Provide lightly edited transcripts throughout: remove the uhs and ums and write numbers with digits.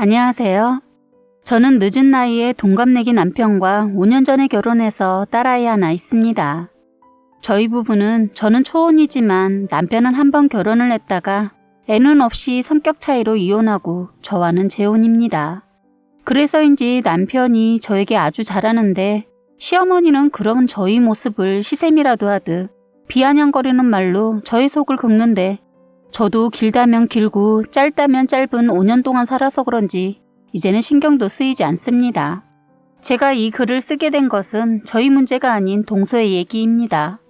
안녕하세요. 저는 늦은 나이에 동갑내기 남편과 5년 전에 결혼해서 딸아이 하나 있습니다. 저희 부부는 저는 초혼이지만 남편은 한 번 결혼을 했다가 애는 없이 성격 차이로 이혼하고 저와는 재혼입니다. 그래서인지 남편이 저에게 아주 잘하는데 시어머니는 그런 저희 모습을 시샘이라도 하듯 비아냥거리는 말로 저의 속을 긁는데 저도 길다면 길고 짧다면 짧은 5년 동안 살아서 그런지 이제는 신경도 쓰이지 않습니다. 제가 이 글을 쓰게 된 것은 저희 문제가 아닌 동서의 얘기입니다.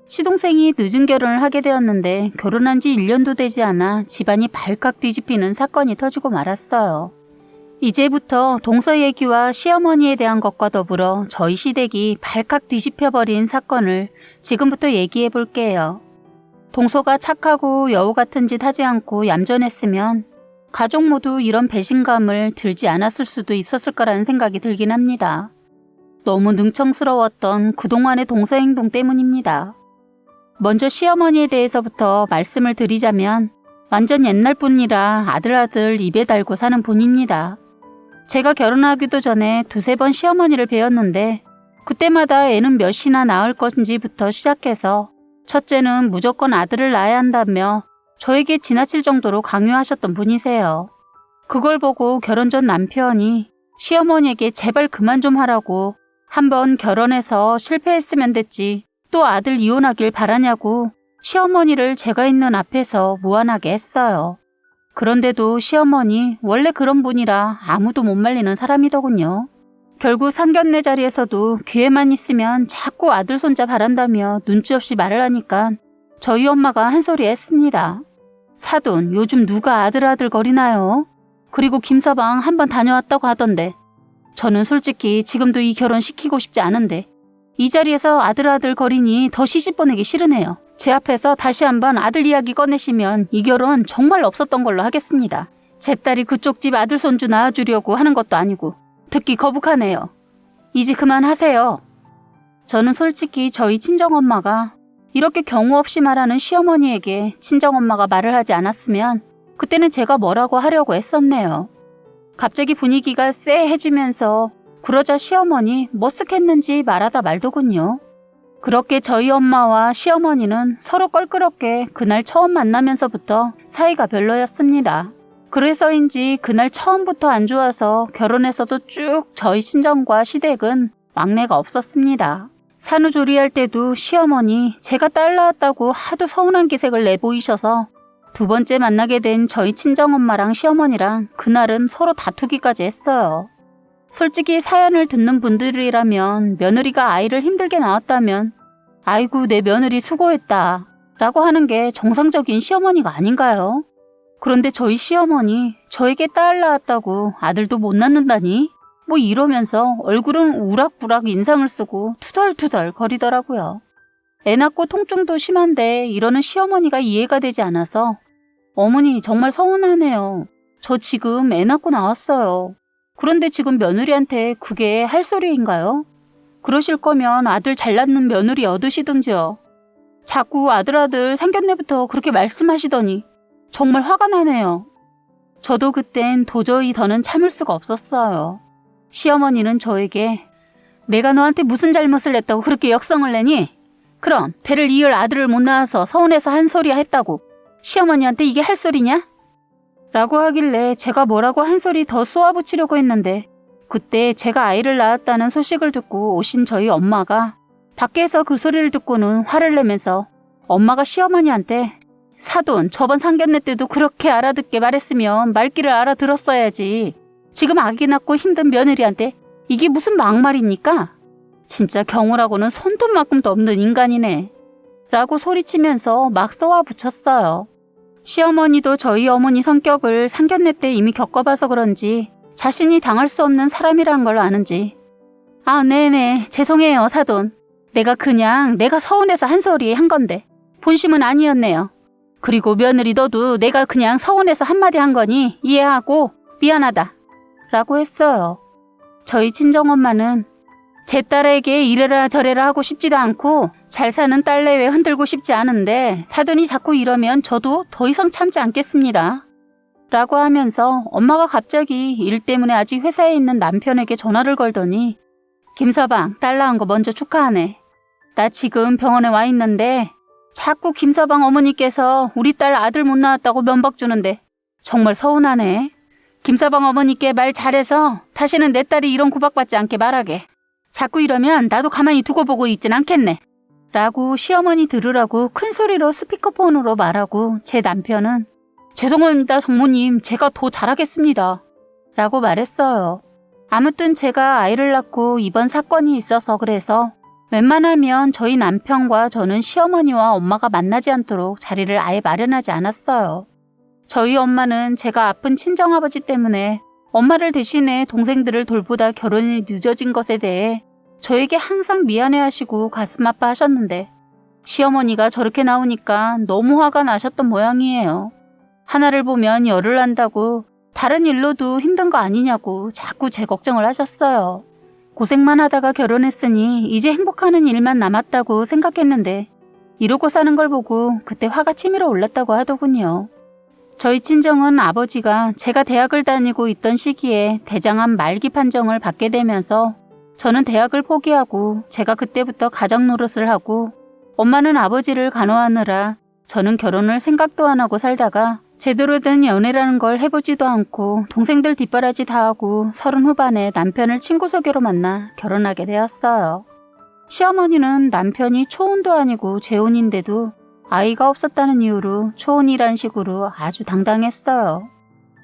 시동생이 늦은 결혼을 하게 되었는데 결혼한 지 1년도 되지 않아 집안이 발칵 뒤집히는 사건이 터지고 말았어요. 이제부터 동서 얘기와 시어머니에 대한 것과 더불어 저희 시댁이 발칵 뒤집혀버린 사건을 지금부터 얘기해 볼게요. 동서가 착하고 여우 같은 짓 하지 않고 얌전했으면 가족 모두 이런 배신감을 들지 않았을 수도 있었을 거라는 생각이 들긴 합니다. 너무 능청스러웠던 그동안의 동서 행동 때문입니다. 먼저 시어머니에 대해서부터 말씀을 드리자면 완전 옛날 분이라 아들 입에 달고 사는 분입니다. 제가 결혼하기도 전에 2-3번 시어머니를 뵈었는데 그때마다 애는 몇이나 낳을 건지부터 시작해서 첫째는 무조건 아들을 낳아야 한다며 저에게 지나칠 정도로 강요하셨던 분이세요. 그걸 보고 결혼 전 남편이 시어머니에게 제발 그만 좀 하라고 한번 결혼해서 실패했으면 됐지 또 아들 이혼하길 바라냐고 시어머니를 제가 있는 앞에서 무안하게 했어요. 그런데도 시어머니 원래 그런 분이라 아무도 못 말리는 사람이더군요. 결국 상견례 자리에서도 기회만 있으면 자꾸 아들 손자 바란다며 눈치 없이 말을 하니까 저희 엄마가 한 소리 했습니다. 사돈 요즘 누가 아들 거리나요? 그리고 김서방 한번 다녀왔다고 하던데 저는 솔직히 지금도 이 결혼 시키고 싶지 않은데 이 자리에서 아들 거리니 더 시집 보내기 싫으네요. 제 앞에서 다시 한번 아들 이야기 꺼내시면 이 결혼 정말 없었던 걸로 하겠습니다. 제 딸이 그쪽 집 아들 손주 낳아주려고 하는 것도 아니고 듣기 거북하네요. 이제 그만하세요. 저는 솔직히 저희 친정엄마가 이렇게 경우 없이 말하는 시어머니에게 친정엄마가 말을 하지 않았으면 그때는 제가 뭐라고 하려고 했었네요. 갑자기 분위기가 쎄해지면서 그러자 시어머니 머쓱했는지 말하다 말더군요. 그렇게 저희 엄마와 시어머니는 서로 껄끄럽게 그날 처음 만나면서부터 사이가 별로였습니다. 그래서인지 그날 처음부터 안 좋아서 결혼해서도 쭉 저희 친정과 시댁은 막내가 없었습니다. 산후조리할 때도 시어머니 제가 딸 낳았다고 하도 서운한 기색을 내보이셔서 2번째 만나게 된 저희 친정엄마랑 시어머니랑 그날은 서로 다투기까지 했어요. 솔직히 사연을 듣는 분들이라면 며느리가 아이를 힘들게 낳았다면 아이고 내 며느리 수고했다 라고 하는 게 정상적인 시어머니가 아닌가요? 그런데 저희 시어머니 저에게 딸 낳았다고 아들도 못 낳는다니? 뭐 이러면서 얼굴은 우락부락 인상을 쓰고 투덜투덜 거리더라고요. 애 낳고 통증도 심한데 이러는 시어머니가 이해가 되지 않아서 어머니 정말 서운하네요. 저 지금 애 낳고 나왔어요. 그런데 지금 며느리한테 그게 할 소리인가요? 그러실 거면 아들 잘 낳는 며느리 얻으시든지요. 자꾸 아들 상견례부터 그렇게 말씀하시더니 정말 화가 나네요. 저도 그땐 도저히 더는 참을 수가 없었어요. 시어머니는 저에게 내가 너한테 무슨 잘못을 했다고 그렇게 역성을 내니? 그럼 대를 이을 아들을 못 낳아서 서운해서 한 소리야 했다고 시어머니한테 이게 할 소리냐? 라고 하길래 제가 뭐라고 한 소리 더 쏘아붙이려고 했는데 그때 제가 아이를 낳았다는 소식을 듣고 오신 저희 엄마가 밖에서 그 소리를 듣고는 화를 내면서 엄마가 시어머니한테 사돈 저번 상견례 때도 그렇게 알아듣게 말했으면 말귀를 알아들었어야지. 지금 아기 낳고 힘든 며느리한테 이게 무슨 막말입니까? 진짜 경우라고는 손톱만큼도 없는 인간이네. 라고 소리치면서 막 쏘아붙였어요. 시어머니도 저희 어머니 성격을 상견례 때 이미 겪어봐서 그런지 자신이 당할 수 없는 사람이란 걸 아는지 아 네네 죄송해요 사돈. 내가 서운해서 한 소리 한 건데 본심은 아니었네요. 그리고 며느리 너도 내가 그냥 서운해서 한마디 한 거니 이해하고 미안하다 라고 했어요. 저희 친정엄마는 제 딸에게 이래라 저래라 하고 싶지도 않고 잘 사는 딸 내외 흔들고 싶지 않은데 사돈이 자꾸 이러면 저도 더 이상 참지 않겠습니다. 라고 하면서 엄마가 갑자기 일 때문에 아직 회사에 있는 남편에게 전화를 걸더니 김서방, 딸 낳은 거 먼저 축하하네. 나 지금 병원에 와 있는데 자꾸 김서방 어머니께서 우리 딸 아들 못 낳았다고 면박 주는데 정말 서운하네. 김서방 어머니께 말 잘해서 다시는 내 딸이 이런 구박받지 않게 말하게. 자꾸 이러면 나도 가만히 두고 보고 있진 않겠네. 라고 시어머니 들으라고 큰 소리로 스피커폰으로 말하고 제 남편은 죄송합니다 장모님, 제가 더 잘하겠습니다. 라고 말했어요. 아무튼 제가 아이를 낳고 이번 사건이 있어서 그래서 웬만하면 저희 남편과 저는 시어머니와 엄마가 만나지 않도록 자리를 아예 마련하지 않았어요. 저희 엄마는 제가 아픈 친정아버지 때문에 엄마를 대신해 동생들을 돌보다 결혼이 늦어진 것에 대해 저에게 항상 미안해하시고 가슴 아파하셨는데 시어머니가 저렇게 나오니까 너무 화가 나셨던 모양이에요. 하나를 보면 열을 난다고 다른 일로도 힘든 거 아니냐고 자꾸 제 걱정을 하셨어요. 고생만 하다가 결혼했으니 이제 행복하는 일만 남았다고 생각했는데 이러고 사는 걸 보고 그때 화가 치밀어 올랐다고 하더군요. 저희 친정은 아버지가 제가 대학을 다니고 있던 시기에 대장암 말기 판정을 받게 되면서 저는 대학을 포기하고 제가 그때부터 가장 노릇을 하고 엄마는 아버지를 간호하느라 저는 결혼을 생각도 안 하고 살다가 제대로 된 연애라는 걸 해보지도 않고 동생들 뒷바라지 다 하고 30 후반에 남편을 친구 소개로 만나 결혼하게 되었어요. 시어머니는 남편이 초혼도 아니고 재혼인데도 아이가 없었다는 이유로 초혼이란 식으로 아주 당당했어요.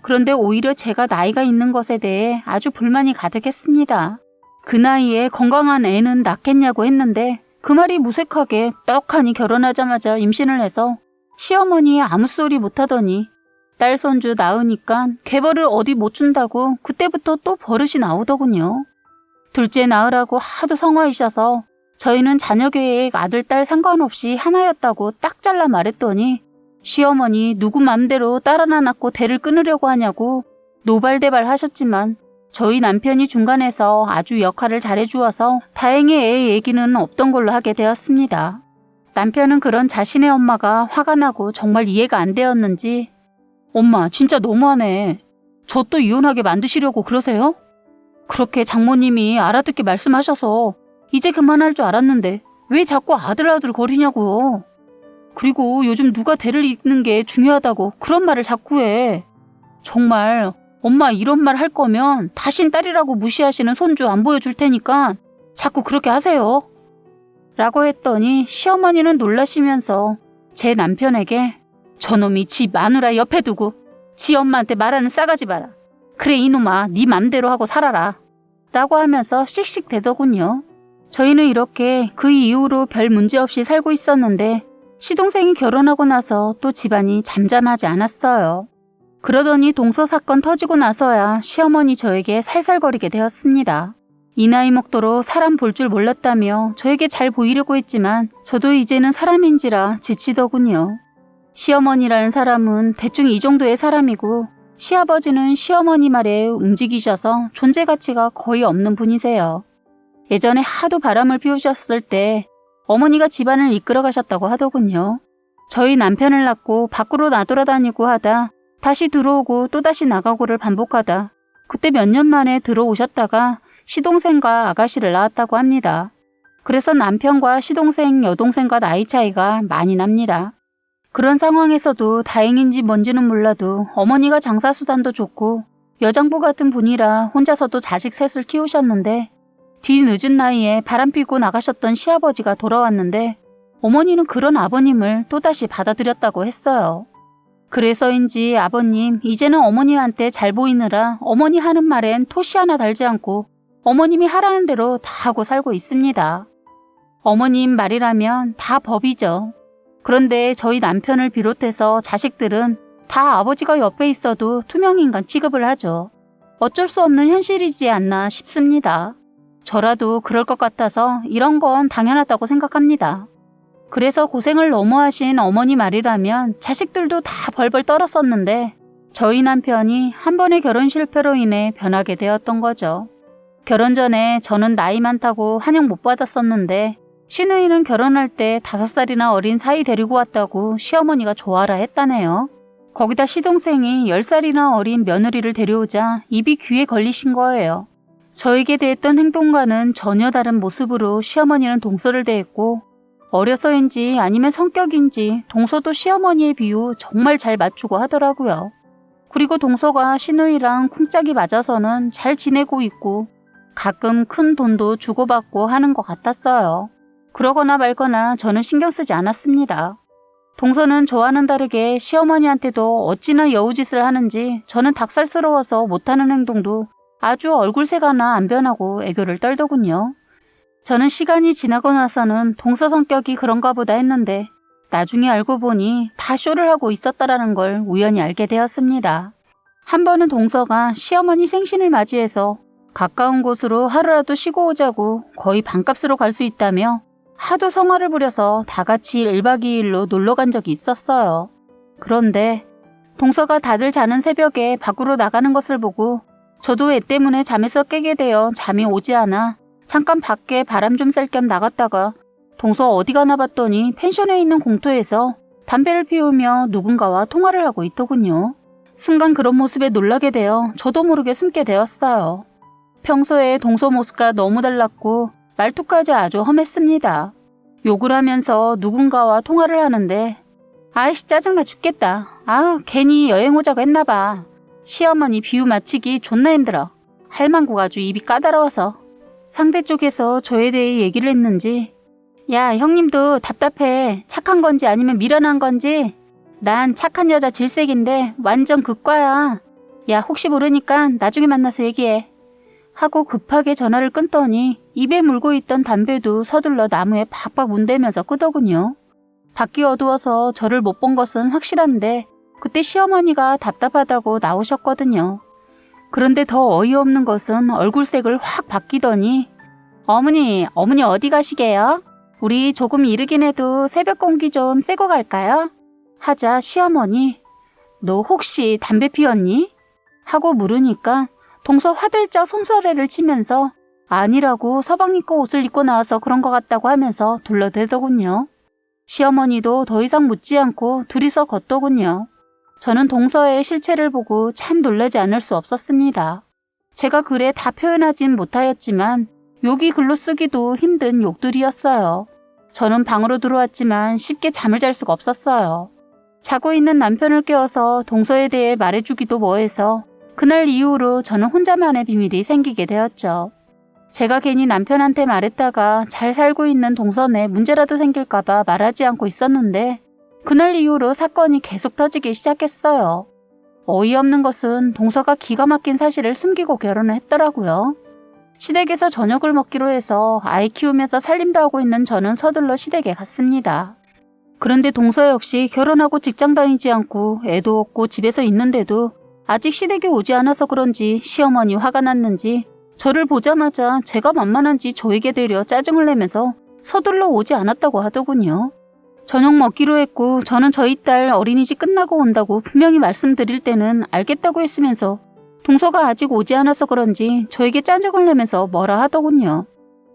그런데 오히려 제가 나이가 있는 것에 대해 아주 불만이 가득했습니다. 그 나이에 건강한 애는 낳겠냐고 했는데 그 말이 무색하게 떡하니 결혼하자마자 임신을 해서 시어머니 아무 소리 못하더니 딸 손주 낳으니까 개벌을 어디 못 준다고 그때부터 또 버릇이 나오더군요. 둘째 낳으라고 하도 성화이셔서 저희는 자녀 계획 아들 딸 상관없이 하나였다고 딱 잘라 말했더니 시어머니 누구 맘대로 딸 하나 낳고 대를 끊으려고 하냐고 노발대발 하셨지만 저희 남편이 중간에서 아주 역할을 잘해주어서 다행히 애 얘기는 없던 걸로 하게 되었습니다. 남편은 그런 자신의 엄마가 화가 나고 정말 이해가 안 되었는지 엄마 진짜 너무하네. 저 또 이혼하게 만드시려고 그러세요? 그렇게 장모님이 알아듣게 말씀하셔서 이제 그만할 줄 알았는데 왜 자꾸 아들 거리냐고요. 그리고 요즘 누가 대를 잇는 게 중요하다고 그런 말을 자꾸 해. 정말 엄마 이런 말 할 거면 다신 딸이라고 무시하시는 손주 안 보여줄 테니까 자꾸 그렇게 하세요. 라고 했더니 시어머니는 놀라시면서 제 남편에게 저놈이 지 마누라 옆에 두고 지 엄마한테 말하는 싸가지 봐라. 그래 이놈아 네 맘대로 하고 살아라. 라고 하면서 씩씩대더군요. 저희는 이렇게 그 이후로 별 문제 없이 살고 있었는데 시동생이 결혼하고 나서 또 집안이 잠잠하지 않았어요. 그러더니 동서 사건 터지고 나서야 시어머니 저에게 살살거리게 되었습니다. 이 나이 먹도록 사람 볼 줄 몰랐다며 저에게 잘 보이려고 했지만 저도 이제는 사람인지라 지치더군요. 시어머니라는 사람은 대충 이 정도의 사람이고 시아버지는 시어머니 말에 움직이셔서 존재 가치가 거의 없는 분이세요. 예전에 하도 바람을 피우셨을 때 어머니가 집안을 이끌어 가셨다고 하더군요. 저희 남편을 낳고 밖으로 나돌아다니고 하다 다시 들어오고 또다시 나가고를 반복하다 그때 몇 년 만에 들어오셨다가 시동생과 아가씨를 낳았다고 합니다. 그래서 남편과 시동생, 여동생과 나이 차이가 많이 납니다. 그런 상황에서도 다행인지 뭔지는 몰라도 어머니가 장사수단도 좋고 여장부 같은 분이라 혼자서도 자식 셋을 키우셨는데 뒤늦은 나이에 바람피고 나가셨던 시아버지가 돌아왔는데 어머니는 그런 아버님을 또다시 받아들였다고 했어요. 그래서인지 아버님 이제는 어머님한테 잘 보이느라 어머니 하는 말엔 토시 하나 달지 않고 어머님이 하라는 대로 다 하고 살고 있습니다. 어머님 말이라면 다 법이죠. 그런데 저희 남편을 비롯해서 자식들은 다 아버지가 옆에 있어도 투명인간 취급을 하죠. 어쩔 수 없는 현실이지 않나 싶습니다. 저라도 그럴 것 같아서 이런 건 당연하다고 생각합니다. 그래서 고생을 너무 하신 어머니 말이라면 자식들도 다 벌벌 떨었었는데 저희 남편이 한 번의 결혼 실패로 인해 변하게 되었던 거죠. 결혼 전에 저는 나이 많다고 환영 못 받았었는데 시누이는 결혼할 때 5살이나 어린 사이 데리고 왔다고 시어머니가 좋아라 했다네요. 거기다 시동생이 10살이나 어린 며느리를 데려오자 입이 귀에 걸리신 거예요. 저에게 대했던 행동과는 전혀 다른 모습으로 시어머니는 동서를 대했고 어려서인지 아니면 성격인지 동서도 시어머니의 비유 정말 잘 맞추고 하더라고요. 그리고 동서가 시누이랑 쿵짝이 맞아서는 잘 지내고 있고 가끔 큰 돈도 주고받고 하는 것 같았어요. 그러거나 말거나 저는 신경 쓰지 않았습니다. 동서는 저와는 다르게 시어머니한테도 어찌나 여우짓을 하는지 저는 닭살스러워서 못하는 행동도 아주 얼굴색하나 안 변하고 애교를 떨더군요. 저는 시간이 지나고 나서는 동서 성격이 그런가 보다 했는데 나중에 알고 보니 다 쇼를 하고 있었다라는 걸 우연히 알게 되었습니다. 한 번은 동서가 시어머니 생신을 맞이해서 가까운 곳으로 하루라도 쉬고 오자고 거의 반값으로 갈 수 있다며 하도 성화를 부려서 다 같이 1박 2일로 놀러 간 적이 있었어요. 그런데 동서가 다들 자는 새벽에 밖으로 나가는 것을 보고 저도 애 때문에 잠에서 깨게 되어 잠이 오지 않아 잠깐 밖에 바람 좀 쐴 겸 나갔다가 동서 어디 가나 봤더니 펜션에 있는 공터에서 담배를 피우며 누군가와 통화를 하고 있더군요. 순간 그런 모습에 놀라게 되어 저도 모르게 숨게 되었어요. 평소에 동서 모습과 너무 달랐고 말투까지 아주 험했습니다. 욕을 하면서 누군가와 통화를 하는데 아이씨 짜증나 죽겠다. 괜히 여행 오자고 했나봐. 시어머니 비유 맞히기 존나 힘들어. 할망구가 아주 입이 까다로워서. 상대 쪽에서 저에 대해 얘기를 했는지 야 형님도 답답해. 착한 건지 아니면 미련한 건지. 난 착한 여자 질색인데 완전 극과야. 야 혹시 모르니까 나중에 만나서 얘기해. 하고 급하게 전화를 끊더니 입에 물고 있던 담배도 서둘러 나무에 박박 문대면서 끄더군요. 밖이 어두워서 저를 못 본 것은 확실한데 그때 시어머니가 답답하다고 나오셨거든요. 그런데 더 어이없는 것은 얼굴색을 확 바뀌더니 어머니 어디 가시게요? 우리 조금 이르긴 해도 새벽 공기 좀 쐬고 갈까요? 하자 시어머니 너 혹시 담배 피웠니? 하고 물으니까 동서 화들짝 손서래를 치면서 아니라고 서방 입고 옷을 입고 나와서 그런 것 같다고 하면서 둘러대더군요. 시어머니도 더 이상 묻지 않고 둘이서 걷더군요. 저는 동서의 실체를 보고 참 놀라지 않을 수 없었습니다. 제가 글에 다 표현하진 못하였지만 욕이 글로 쓰기도 힘든 욕들이었어요. 저는 방으로 들어왔지만 쉽게 잠을 잘 수가 없었어요. 자고 있는 남편을 깨워서 동서에 대해 말해주기도 뭐해서 그날 이후로 저는 혼자만의 비밀이 생기게 되었죠. 제가 괜히 남편한테 말했다가 잘 살고 있는 동선에 문제라도 생길까봐 말하지 않고 있었는데 그날 이후로 사건이 계속 터지기 시작했어요. 어이없는 것은 동서가 기가 막힌 사실을 숨기고 결혼을 했더라고요. 시댁에서 저녁을 먹기로 해서 아이 키우면서 살림도 하고 있는 저는 서둘러 시댁에 갔습니다. 그런데 동서 역시 결혼하고 직장 다니지 않고 애도 없고 집에서 있는데도 아직 시댁에 오지 않아서 그런지 시어머니 화가 났는지 저를 보자마자 제가 만만한지 저에게 대려 짜증을 내면서 서둘러 오지 않았다고 하더군요. 저녁 먹기로 했고 저는 저희 딸 어린이집 끝나고 온다고 분명히 말씀드릴 때는 알겠다고 했으면서 동서가 아직 오지 않아서 그런지 저에게 짜증을 내면서 뭐라 하더군요.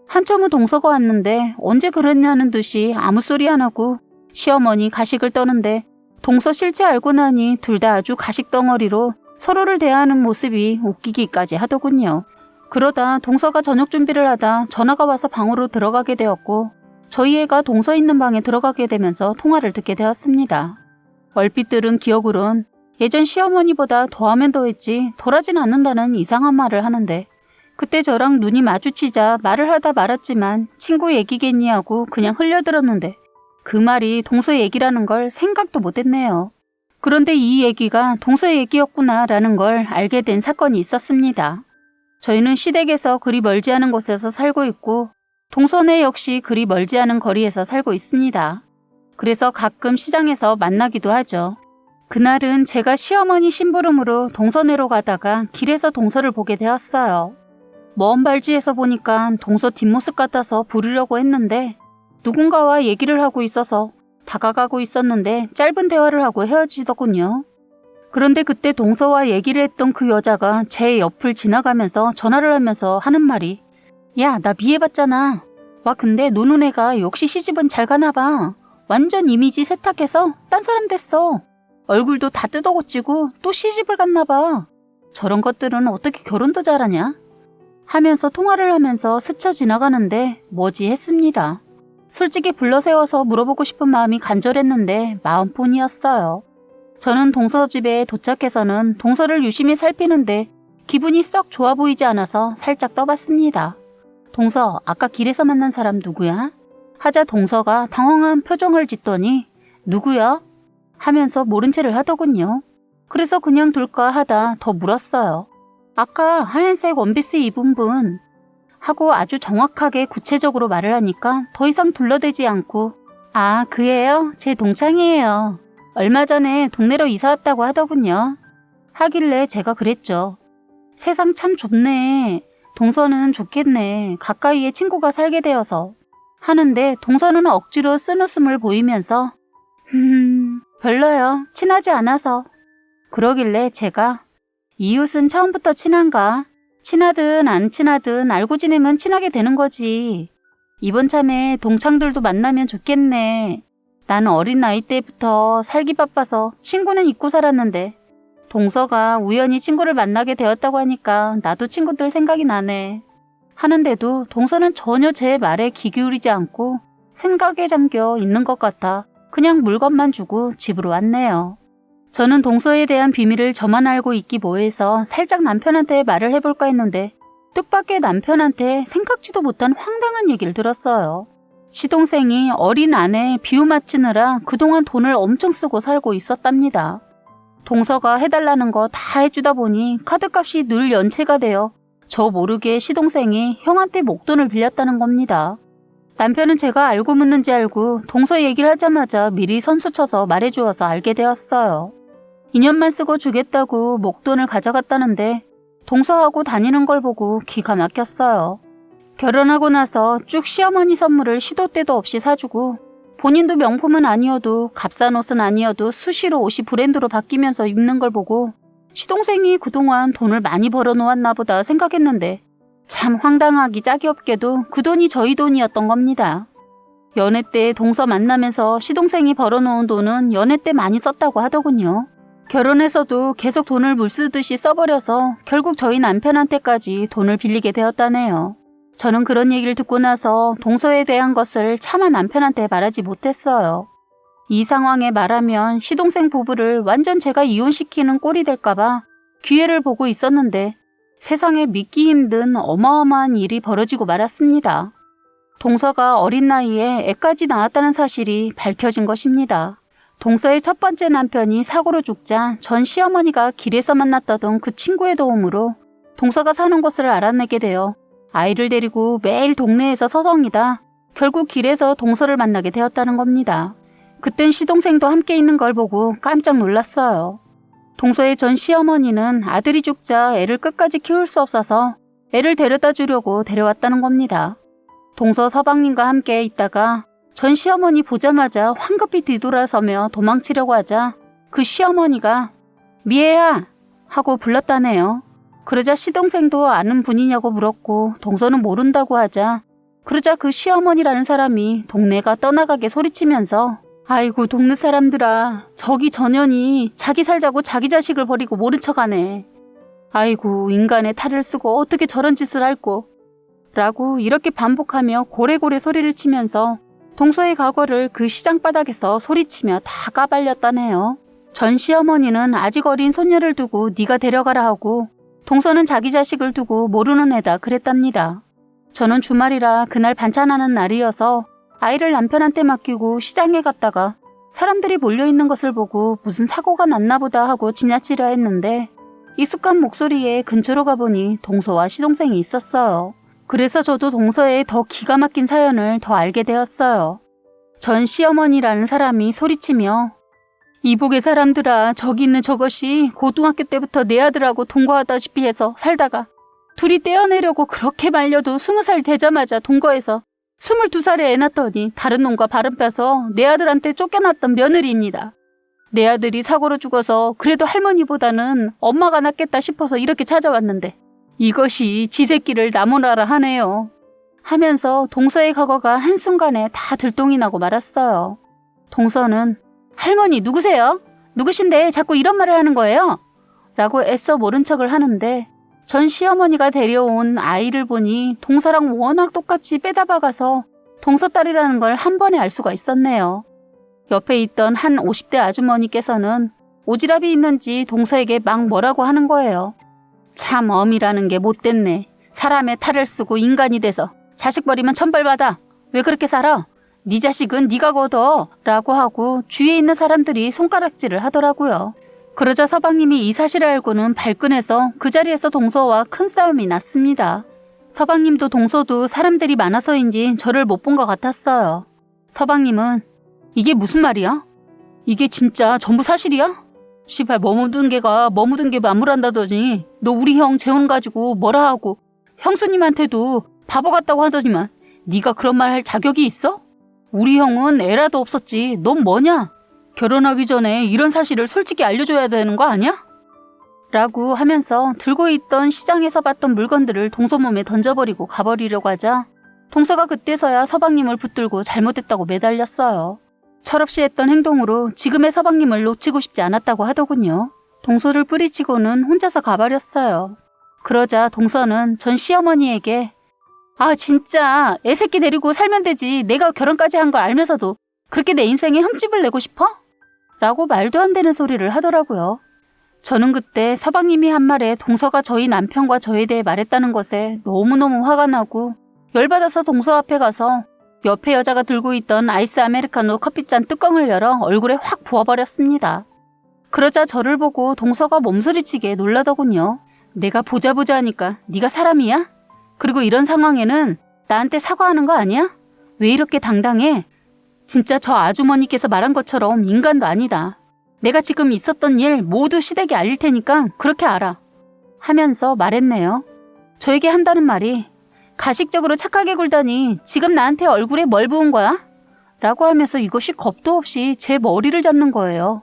한참 후 동서가 왔는데 언제 그랬냐는 듯이 아무 소리 안 하고 시어머니 가식을 떠는데 동서 실체 알고 나니 둘 다 아주 가식 덩어리로 서로를 대하는 모습이 웃기기까지 하더군요. 그러다 동서가 저녁 준비를 하다 전화가 와서 방으로 들어가게 되었고 저희 애가 동서 있는 방에 들어가게 되면서 통화를 듣게 되었습니다. 얼핏 들은 기억으론 예전 시어머니보다 더하면 더했지 덜하진 않는다는 이상한 말을 하는데 그때 저랑 눈이 마주치자 말을 하다 말았지만 친구 얘기겠니 하고 그냥 흘려들었는데 그 말이 동서 얘기라는 걸 생각도 못했네요. 그런데 이 얘기가 동서 얘기였구나 라는 걸 알게 된 사건이 있었습니다. 저희는 시댁에서 그리 멀지 않은 곳에서 살고 있고 동서네 역시 그리 멀지 않은 거리에서 살고 있습니다. 그래서 가끔 시장에서 만나기도 하죠. 그날은 제가 시어머니 심부름으로 동서네로 가다가 길에서 동서를 보게 되었어요. 먼 발지에서 보니까 동서 뒷모습 같아서 부르려고 했는데 누군가와 얘기를 하고 있어서 다가가고 있었는데 짧은 대화를 하고 헤어지더군요. 그런데 그때 동서와 얘기를 했던 그 여자가 제 옆을 지나가면서 전화를 하면서 하는 말이 야, 나 미해봤잖아. 와, 근데 노는 애가 역시 시집은 잘 가나봐. 완전 이미지 세탁해서 딴 사람 됐어. 얼굴도 다 뜯어고치고 또 시집을 갔나 봐. 저런 것들은 어떻게 결혼도 잘하냐? 하면서 통화를 하면서 스쳐 지나가는데 뭐지 했습니다. 솔직히 불러세워서 물어보고 싶은 마음이 간절했는데 마음뿐이었어요. 저는 동서 집에 도착해서는 동서를 유심히 살피는데 기분이 썩 좋아 보이지 않아서 살짝 떠봤습니다. 동서, 아까 길에서 만난 사람 누구야? 하자 동서가 당황한 표정을 짓더니 누구야? 하면서 모른 체를 하더군요. 그래서 그냥 둘까 하다 더 물었어요. 아까 하얀색 원피스 입은 분 하고 아주 정확하게 구체적으로 말을 하니까 더 이상 둘러대지 않고 아, 그예요? 제 동창이에요. 얼마 전에 동네로 이사 왔다고 하더군요. 하길래 제가 그랬죠. 세상 참 좁네. 동서는 좋겠네. 가까이에 친구가 살게 되어서. 하는데 동서는 억지로 쓴웃음을 보이면서 별로요. 친하지 않아서. 그러길래 제가 이웃은 처음부터 친한가? 친하든 안 친하든 알고 지내면 친하게 되는 거지. 이번 참에 동창들도 만나면 좋겠네. 난 어린 나이 때부터 살기 바빠서 친구는 잊고 살았는데 동서가 우연히 친구를 만나게 되었다고 하니까 나도 친구들 생각이 나네. 하는데도 동서는 전혀 제 말에 귀 기울이지 않고 생각에 잠겨 있는 것 같아 그냥 물건만 주고 집으로 왔네요. 저는 동서에 대한 비밀을 저만 알고 있기 뭐해서 살짝 남편한테 말을 해볼까 했는데 뜻밖의 남편한테 생각지도 못한 황당한 얘기를 들었어요. 시동생이 어린 아내 비유 맞추느라 그동안 돈을 엄청 쓰고 살고 있었답니다. 동서가 해달라는 거 다 해주다 보니 카드값이 늘 연체가 되어 저 모르게 시동생이 형한테 목돈을 빌렸다는 겁니다. 남편은 제가 알고 묻는지 알고 동서 얘기를 하자마자 미리 선수쳐서 말해주어서 알게 되었어요. 2년만 쓰고 주겠다고 목돈을 가져갔다는데 동서하고 다니는 걸 보고 기가 막혔어요. 결혼하고 나서 쭉 시어머니 선물을 시도 때도 없이 사주고 본인도 명품은 아니어도 값싼 옷은 아니어도 수시로 옷이 브랜드로 바뀌면서 입는 걸 보고 시동생이 그동안 돈을 많이 벌어놓았나 보다 생각했는데 참 황당하기 짝이 없게도 그 돈이 저희 돈이었던 겁니다. 연애 때 동서 만나면서 시동생이 벌어놓은 돈은 연애 때 많이 썼다고 하더군요. 결혼해서도 계속 돈을 물쓰듯이 써버려서 결국 저희 남편한테까지 돈을 빌리게 되었다네요. 저는 그런 얘기를 듣고 나서 동서에 대한 것을 차마 남편한테 말하지 못했어요. 이 상황에 말하면 시동생 부부를 완전 제가 이혼시키는 꼴이 될까봐 기회를 보고 있었는데 세상에 믿기 힘든 어마어마한 일이 벌어지고 말았습니다. 동서가 어린 나이에 애까지 낳았다는 사실이 밝혀진 것입니다. 동서의 첫 번째 남편이 사고로 죽자 전 시어머니가 길에서 만났다던 그 친구의 도움으로 동서가 사는 곳을 알아내게 되어 아이를 데리고 매일 동네에서 서성이다 결국 길에서 동서를 만나게 되었다는 겁니다. 그땐 시동생도 함께 있는 걸 보고 깜짝 놀랐어요. 동서의 전 시어머니는 아들이 죽자 애를 끝까지 키울 수 없어서 애를 데려다 주려고 데려왔다는 겁니다. 동서 서방님과 함께 있다가 전 시어머니 보자마자 황급히 뒤돌아서며 도망치려고 하자 그 시어머니가 미애야 하고 불렀다네요. 그러자 시동생도 아는 분이냐고 물었고 동서는 모른다고 하자 그러자 그 시어머니라는 사람이 동네가 떠나가게 소리치면서 아이고 동네 사람들아 저기 전현이 자기 살자고 자기 자식을 버리고 모른 척하네. 아이고 인간의 탈을 쓰고 어떻게 저런 짓을 할꼬 라고 이렇게 반복하며 고래고래 소리를 치면서 동서의 과거를 그 시장바닥에서 소리치며 다 까발렸다네요. 전 시어머니는 아직 어린 손녀를 두고 네가 데려가라 하고 동서는 자기 자식을 두고 모르는 애다 그랬답니다. 저는 주말이라 그날 반찬하는 날이어서 아이를 남편한테 맡기고 시장에 갔다가 사람들이 몰려있는 것을 보고 무슨 사고가 났나 보다 하고 지나치려 했는데 익숙한 목소리에 근처로 가보니 동서와 시동생이 있었어요. 그래서 저도 동서의 더 기가 막힌 사연을 더 알게 되었어요. 전 시어머니라는 사람이 소리치며 이복의 사람들아 저기 있는 저것이 고등학교 때부터 내 아들하고 동거하다시피 해서 살다가 둘이 떼어내려고 그렇게 말려도 20살 되자마자 동거해서 22살에 애 낳더니 다른 놈과 바람 빼서 내 아들한테 쫓겨났던 며느리입니다. 내 아들이 사고로 죽어서 그래도 할머니보다는 엄마가 낫겠다 싶어서 이렇게 찾아왔는데 이것이 지 새끼를 나무라라 하네요. 하면서 동서의 과거가 한순간에 다 들통이 나고 말았어요. 동서는 할머니 누구세요? 누구신데 자꾸 이런 말을 하는 거예요? 라고 애써 모른 척을 하는데 전 시어머니가 데려온 아이를 보니 동서랑 워낙 똑같이 빼다 박아서 동서 딸이라는 걸 한 번에 알 수가 있었네요. 옆에 있던 한 50대 아주머니께서는 오지랖이 있는지 동서에게 막 뭐라고 하는 거예요. 참 어미라는 게 못됐네. 사람의 탈을 쓰고 인간이 돼서 자식 버리면 천벌받아. 왜 그렇게 살아? 네 자식은 네가 걷어. 라고 하고 주위에 있는 사람들이 손가락질을 하더라고요. 그러자 서방님이 이 사실을 알고는 발끈해서 그 자리에서 동서와 큰 싸움이 났습니다. 서방님도 동서도 사람들이 많아서인지 저를 못 본 것 같았어요. 서방님은 이게 무슨 말이야? 이게 진짜 전부 사실이야? 시발 머무든 개가 머무든 개 마무란다더니 너 우리 형 재혼 가지고 뭐라 하고 형수님한테도 바보 같다고 하더니만 네가 그런 말 할 자격이 있어? 우리 형은 애라도 없었지. 넌 뭐냐? 결혼하기 전에 이런 사실을 솔직히 알려줘야 되는 거 아니야? 라고 하면서 들고 있던 시장에서 봤던 물건들을 동서 몸에 던져버리고 가버리려고 하자 동서가 그때서야 서방님을 붙들고 잘못했다고 매달렸어요. 철없이 했던 행동으로 지금의 서방님을 놓치고 싶지 않았다고 하더군요. 동서를 뿌리치고는 혼자서 가버렸어요. 그러자 동서는 전 시어머니에게 아 진짜 애새끼 데리고 살면 되지. 내가 결혼까지 한 걸 알면서도 그렇게 내 인생에 흠집을 내고 싶어? 라고 말도 안 되는 소리를 하더라고요. 저는 그때 서방님이 한 말에 동서가 저희 남편과 저에 대해 말했다는 것에 너무너무 화가 나고 열받아서 동서 앞에 가서 옆에 여자가 들고 있던 아이스 아메리카노 커피잔 뚜껑을 열어 얼굴에 확 부어버렸습니다. 그러자 저를 보고 동서가 몸소리치게 놀라더군요. 내가 보자 하니까 네가 사람이야? 그리고 이런 상황에는 나한테 사과하는 거 아니야? 왜 이렇게 당당해? 진짜 저 아주머니께서 말한 것처럼 인간도 아니다. 내가 지금 있었던 일 모두 시댁에 알릴 테니까 그렇게 알아. 하면서 말했네요. 저에게 한다는 말이 가식적으로 착하게 굴다니 지금 나한테 얼굴에 뭘 부은 거야? 라고 하면서 이것이 겁도 없이 제 머리를 잡는 거예요.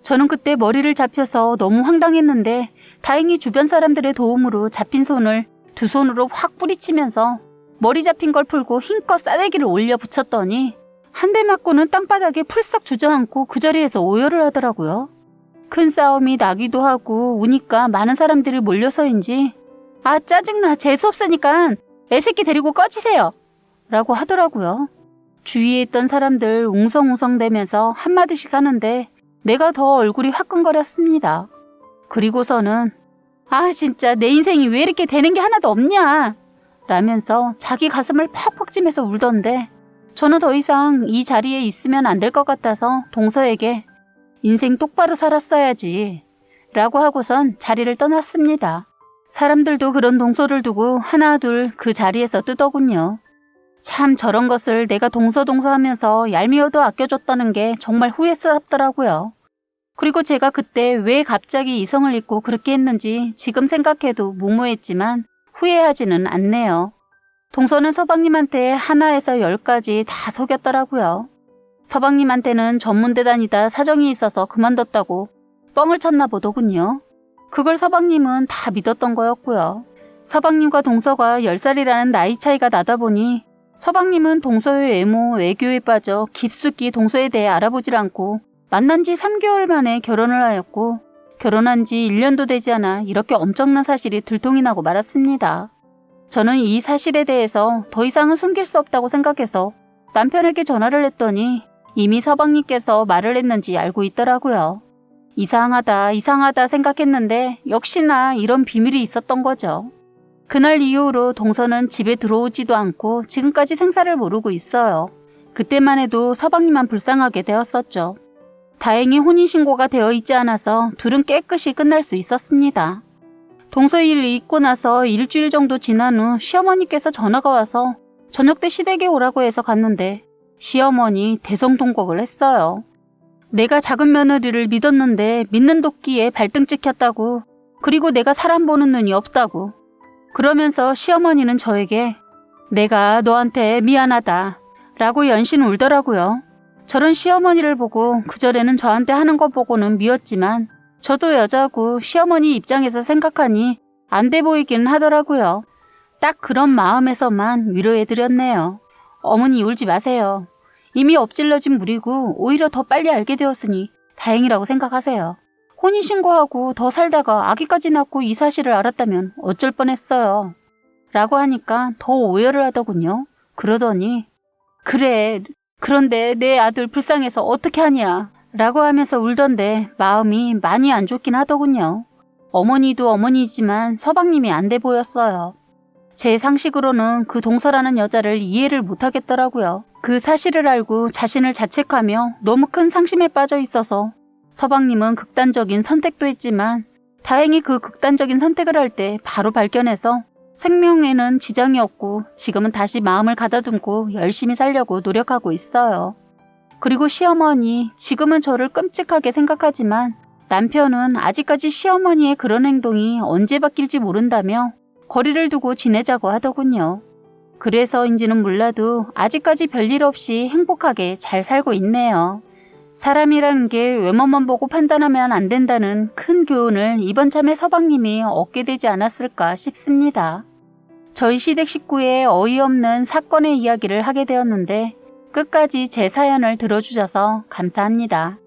저는 그때 머리를 잡혀서 너무 황당했는데 다행히 주변 사람들의 도움으로 잡힌 손을 두 손으로 확 뿌리치면서 머리 잡힌 걸 풀고 힘껏 싸대기를 올려 붙였더니 한 대 맞고는 땅바닥에 풀썩 주저앉고 그 자리에서 오열을 하더라고요. 큰 싸움이 나기도 하고 우니까 많은 사람들이 몰려서인지 아 짜증나 재수없으니까 애새끼 데리고 꺼지세요 라고 하더라고요. 주위에 있던 사람들 웅성웅성대면서 한마디씩 하는데 내가 더 얼굴이 화끈거렸습니다. 그리고서는 아 진짜 내 인생이 왜 이렇게 되는 게 하나도 없냐 라면서 자기 가슴을 퍽퍽 찌면서 울던데 저는 더 이상 이 자리에 있으면 안 될 것 같아서 동서에게 인생 똑바로 살았어야지 라고 하고선 자리를 떠났습니다. 사람들도 그런 동서를 두고 하나 둘 그 자리에서 뜨더군요. 참 저런 것을 내가 동서 하면서 얄미워도 아껴줬다는 게 정말 후회스럽더라고요. 그리고 제가 그때 왜 갑자기 이성을 잊고 그렇게 했는지 지금 생각해도 무모했지만 후회하지는 않네요. 동서는 서방님한테 하나에서 10까지 다 속였더라고요. 서방님한테는 전문대 다니다 사정이 있어서 그만뒀다고 뻥을 쳤나 보더군요. 그걸 서방님은 다 믿었던 거였고요. 서방님과 동서가 10살이라는 나이 차이가 나다 보니 서방님은 동서의 외모, 외교에 빠져 깊숙이 동서에 대해 알아보질 않고 만난 지 3개월 만에 결혼을 하였고 결혼한 지 1년도 되지 않아 이렇게 엄청난 사실이 들통이 나고 말았습니다. 저는 이 사실에 대해서 더 이상은 숨길 수 없다고 생각해서 남편에게 전화를 했더니 이미 서방님께서 말을 했는지 알고 있더라고요. 이상하다 생각했는데 역시나 이런 비밀이 있었던 거죠. 그날 이후로 동서는 집에 들어오지도 않고 지금까지 생사를 모르고 있어요. 그때만 해도 서방님만 불쌍하게 되었었죠. 다행히 혼인신고가 되어 있지 않아서 둘은 깨끗이 끝날 수 있었습니다. 동서 일을 잊고 나서 일주일 정도 지난 후 시어머니께서 전화가 와서 저녁 때 시댁에 오라고 해서 갔는데 시어머니 대성통곡을 했어요. 내가 작은 며느리를 믿었는데 믿는 도끼에 발등 찍혔다고 그리고 내가 사람 보는 눈이 없다고 그러면서 시어머니는 저에게 내가 너한테 미안하다 라고 연신 울더라고요. 저런 시어머니를 보고 그전에는 저한테 하는 거 보고는 미웠지만 저도 여자고 시어머니 입장에서 생각하니 안 돼 보이기는 하더라고요. 딱 그런 마음에서만 위로해드렸네요. 어머니 울지 마세요. 이미 엎질러진 물이고 오히려 더 빨리 알게 되었으니 다행이라고 생각하세요. 혼인신고하고 더 살다가 아기까지 낳고 이 사실을 알았다면 어쩔 뻔했어요. 라고 하니까 더 오열을 하더군요. 그러더니 그래, 그런데 내 아들 불쌍해서 어떻게 하냐 라고 하면서 울던데 마음이 많이 안 좋긴 하더군요. 어머니도 어머니지만 서방님이 안 돼 보였어요. 제 상식으로는 그 동서라는 여자를 이해를 못하겠더라고요. 그 사실을 알고 자신을 자책하며 너무 큰 상심에 빠져 있어서 서방님은 극단적인 선택도 했지만 다행히 그 극단적인 선택을 할 때 바로 발견해서 생명에는 지장이 없고 지금은 다시 마음을 가다듬고 열심히 살려고 노력하고 있어요. 그리고 시어머니, 지금은 저를 끔찍하게 생각하지만 남편은 아직까지 시어머니의 그런 행동이 언제 바뀔지 모른다며 거리를 두고 지내자고 하더군요. 그래서인지는 몰라도 아직까지 별일 없이 행복하게 잘 살고 있네요. 사람이라는 게 외모만 보고 판단하면 안 된다는 큰 교훈을 이번 참에 서방님이 얻게 되지 않았을까 싶습니다. 저희 시댁 식구의 어이없는 사건의 이야기를 하게 되었는데 끝까지 제 사연을 들어주셔서 감사합니다.